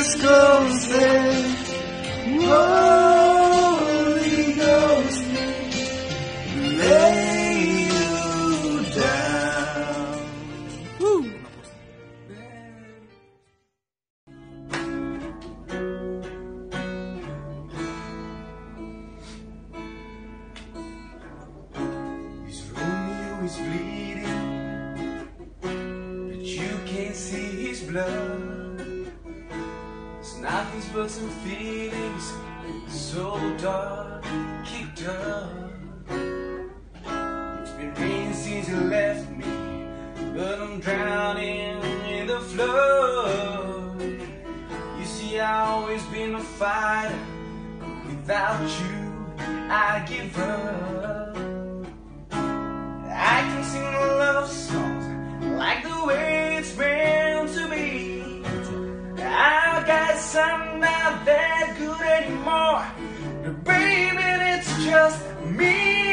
Just come say, Holy Ghost, lay you down. Woo! This Romeo is bleeding, but you can't see his blood. It's nothing but some feelings so dark, kicked up. It's been raining since you left me, but I'm drowning in the flood. You see, I've always been a fighter. Without you, I give up. I can sing love songs like the way it's meant to be. I got something not that good anymore, but baby, it's just me